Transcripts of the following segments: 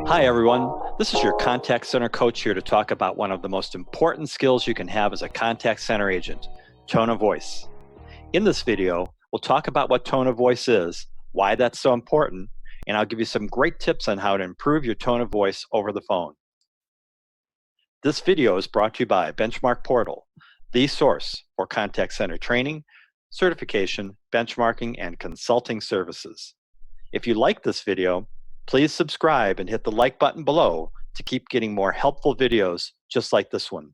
Hi, everyone. This is your contact center coach here to talk about one of the most important skills you can have as a contact center agent, tone of voice. In this video, we'll talk about what tone of voice is, why that's so important, and I'll give you some great tips on how to improve your tone of voice over the phone. This video is brought to you by BenchmarkPortal, the source for contact center training, certification, benchmarking, and consulting services. If you like this video, please subscribe and hit the like button below to keep getting more helpful videos just like this one.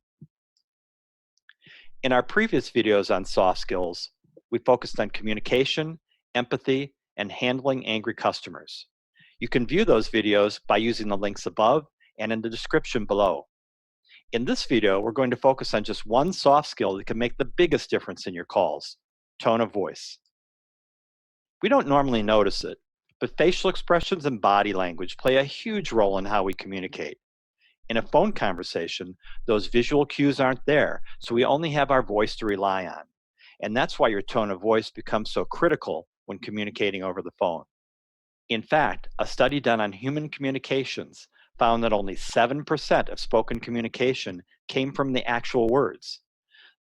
In our previous videos on soft skills, we focused on communication, empathy, and handling angry customers. You can view those videos by using the links above and in the description below. In this video, we're going to focus on just one soft skill that can make the biggest difference in your calls, tone of voice. We don't normally notice it, but facial expressions and body language play a huge role in how we communicate. In a phone conversation, those visual cues aren't there, so we only have our voice to rely on. And that's why your tone of voice becomes so critical when communicating over the phone. In fact, a study done on human communications found that only 7% of spoken communication came from the actual words.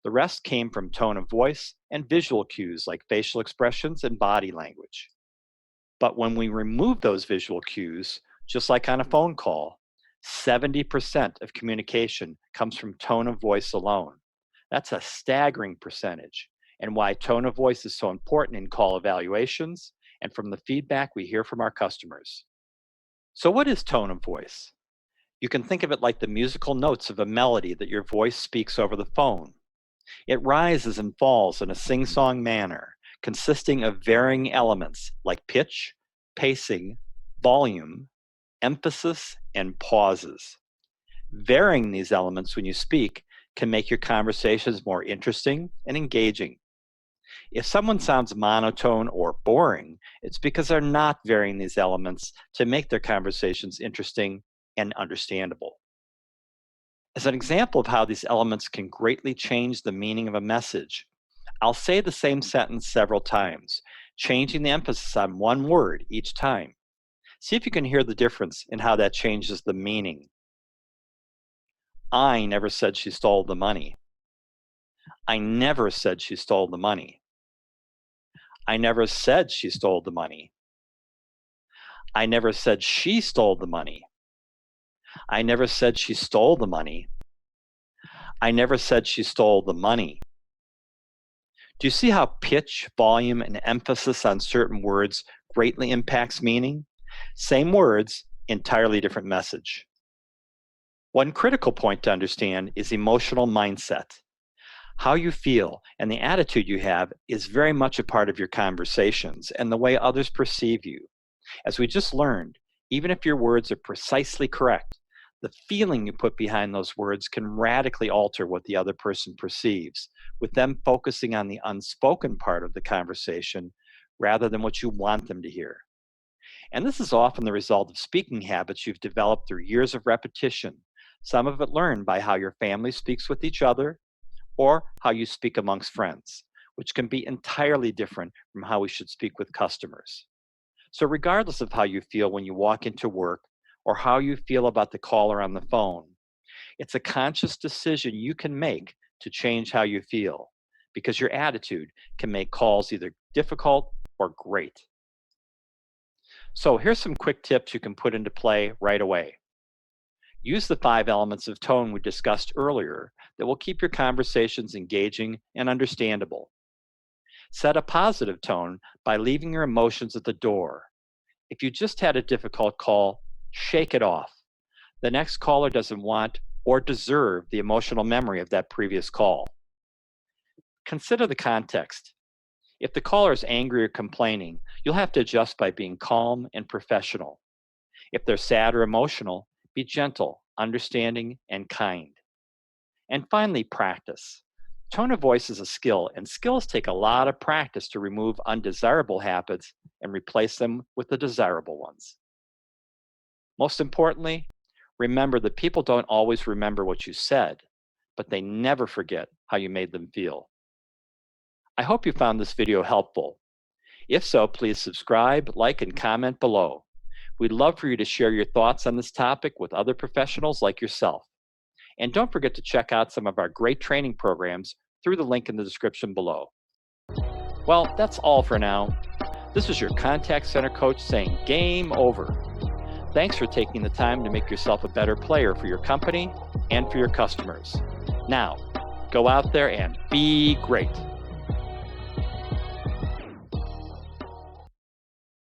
The rest came from tone of voice and visual cues like facial expressions and body language. But when we remove those visual cues, just like on a phone call, 70% of communication comes from tone of voice alone. That's a staggering percentage, and why tone of voice is so important in call evaluations and from the feedback we hear from our customers. So what is tone of voice? You can think of it like the musical notes of a melody that your voice speaks over the phone. It rises and falls in a sing-song manner, consisting of varying elements like pitch, pacing, volume, emphasis, and pauses. Varying these elements when you speak can make your conversations more interesting and engaging. If someone sounds monotone or boring, it's because they're not varying these elements to make their conversations interesting and understandable. As an example of how these elements can greatly change the meaning of a message, I'll say the same sentence several times, changing the emphasis on one word each time. See if you can hear the difference in how that changes the meaning. I never said she stole the money. I never said she stole the money. I never said she stole the money. I never said she stole the money. I never said she stole the money. I never said she stole the money. Do you see how pitch, volume, and emphasis on certain words greatly impacts meaning? Same words, entirely different message. One critical point to understand is emotional mindset. How you feel and the attitude you have is very much a part of your conversations and the way others perceive you. As we just learned, even if your words are precisely correct, the feeling you put behind those words can radically alter what the other person perceives, with them focusing on the unspoken part of the conversation rather than what you want them to hear. And this is often the result of speaking habits you've developed through years of repetition, some of it learned by how your family speaks with each other or how you speak amongst friends, which can be entirely different from how we should speak with customers. So regardless of how you feel when you walk into work or how you feel about the caller on the phone, it's a conscious decision you can make to change how you feel, because your attitude can make calls either difficult or great. So here's some quick tips you can put into play right away. Use the 5 elements of tone we discussed earlier that will keep your conversations engaging and understandable. Set a positive tone by leaving your emotions at the door. If you just had a difficult call, shake it off. The next caller doesn't want or deserve the emotional memory of that previous call. Consider the context. If the caller is angry or complaining, you'll have to adjust by being calm and professional. If they're sad or emotional, be gentle, understanding, and kind. And finally, practice. Tone of voice is a skill, and skills take a lot of practice to remove undesirable habits and replace them with the desirable ones. Most importantly, remember that people don't always remember what you said, but they never forget how you made them feel. I hope you found this video helpful. If so, please subscribe, like, and comment below. We'd love for you to share your thoughts on this topic with other professionals like yourself. And don't forget to check out some of our great training programs through the link in the description below. Well, that's all for now. This is your contact center coach saying game over. Thanks for taking the time to make yourself a better player for your company and for your customers. Now, go out there and be great.